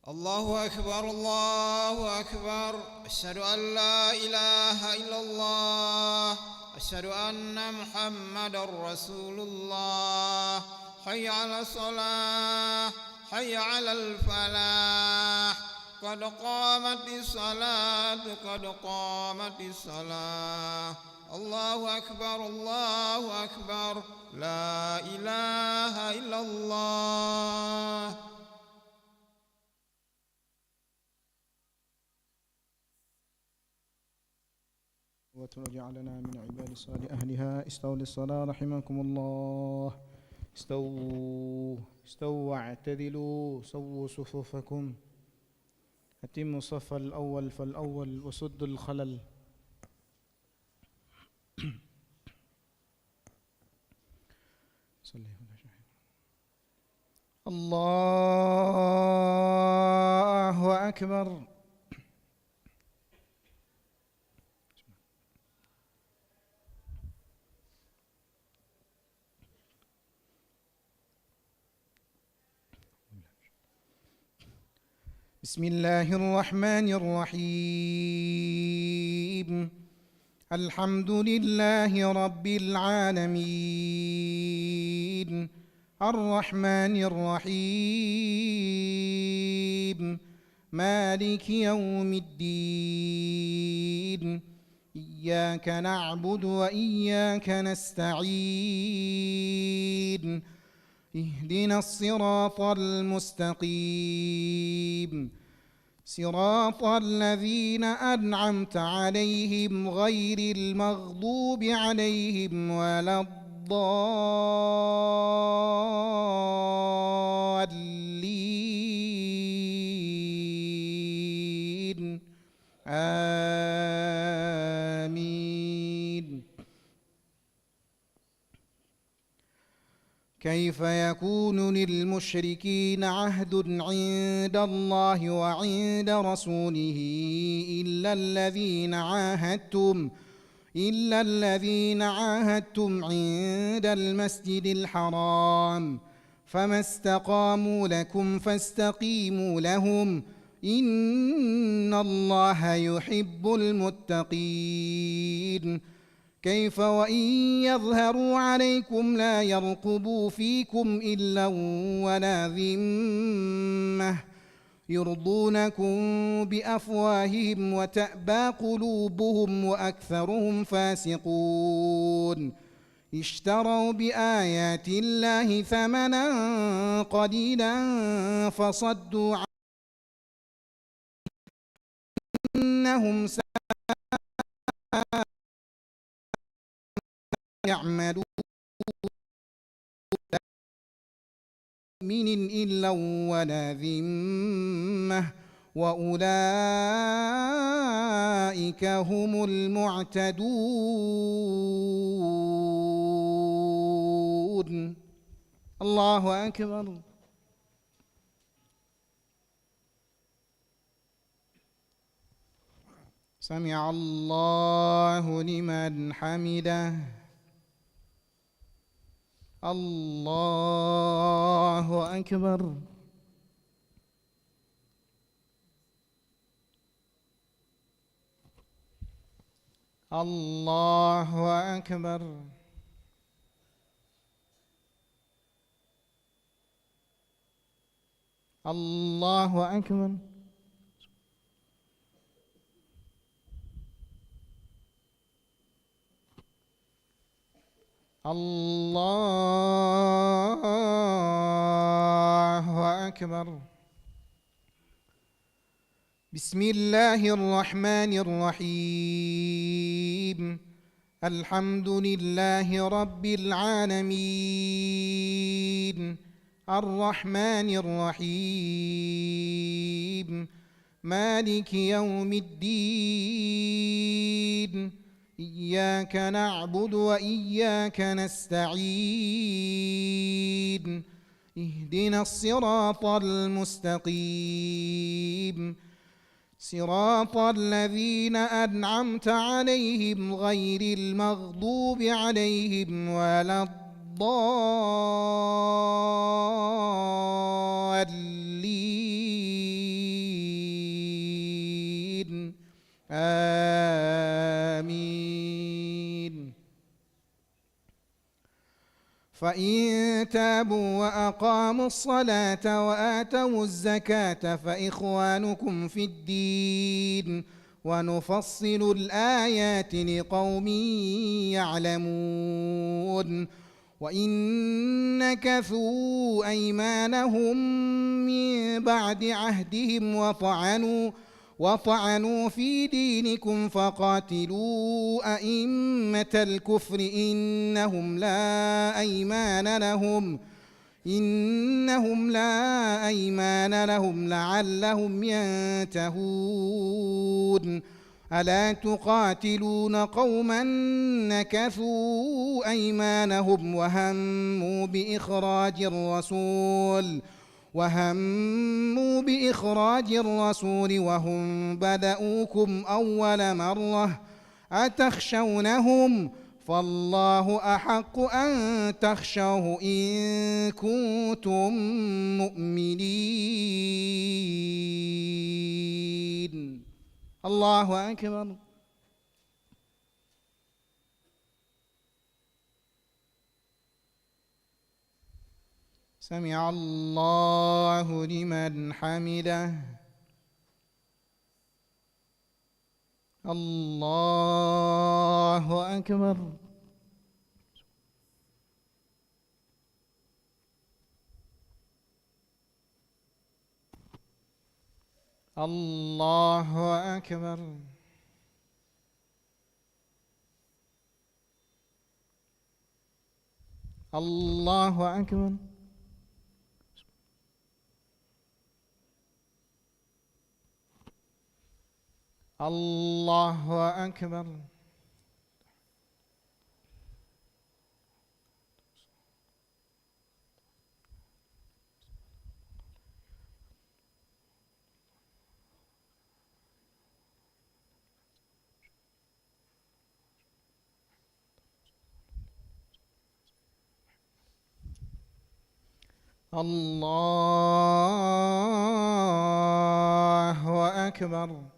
الله أكبر الله أكبر. أشهد أن لا إله إلا الله. أشهد أن محمدا رسول الله. حي على الصلاة، حي على الفلاح. قد قامت الصلاة، قد قامت الصلاة. الله أكبر الله أكبر. لا إله إلا الله. وجعلنا من عباد الصالح أهلها. استووا للصلاة رحمكم الله. استووا واعتدلوا، سووا صفوفكم، أتموا الصف الأول فالأول وسدوا الخلل. الله أكبر. بسم الله الرحمن الرحيم. الحمد لله رب العالمين، الرحمن الرحيم، مالك يوم الدين. إياك نعبد وإياك نستعين. اهدنا الصراط المستقيم، صراط الذين أنعمت عليهم غير المغضوب عليهم ولا الضالين. آمين. كيف يكون للمشركين عهد عند الله وعند رسوله إلا الذين عاهدتم عند المسجد الحرام، فما استقاموا لكم فاستقيموا لهم، إن الله يحب المتقين. كيف وإن يظهروا عليكم لا يرقبوا فيكم إلا ولا ذمة، يرضونكم بأفواههم وتأبى قلوبهم وأكثرهم فاسقون. اشتروا بآيات الله ثمنا قليلا فصدوا عنهم، إنهم ساء يعملون. مؤمن إلا ولا ذمة، وأولئك هم المعتدون. الله أكبر. سمع الله لمن حمده. الله أكبر. الله أكبر. الله أكبر. الله أكبر. بسم الله الرحمن الرحيم. الحمد لله رب العالمين، الرحمن الرحيم، مالك يوم الدين. إياك نعبد وإياك نستعين. اهدنا الصراط المستقيم، صراط الذين أنعمت عليهم غير المغضوب عليهم ولا الضالين. آمين. فإن تابوا وأقاموا الصلاة وآتوا الزكاة فإخوانكم في الدين ونفصل الآيات لقوم يعلمون. وإن نكثوا أيمانهم من بعد عهدهم وطعنوا في دينكم فقاتلوا أئمة الكفر إنهم لا أيمان لهم لعلهم ينتهون. ألا تقاتلون قوما نكثوا أيمانهم وهموا بإخراج الرسول وهم بدؤوكم أول مرة أتخشونهم فالله أحق أن تخشوه إن كنتم مؤمنين. الله أكبر. سمع الله لمن حمده. الله أكبر. الله أكبر. الله أكبر. الله أكبر. الله أكبر.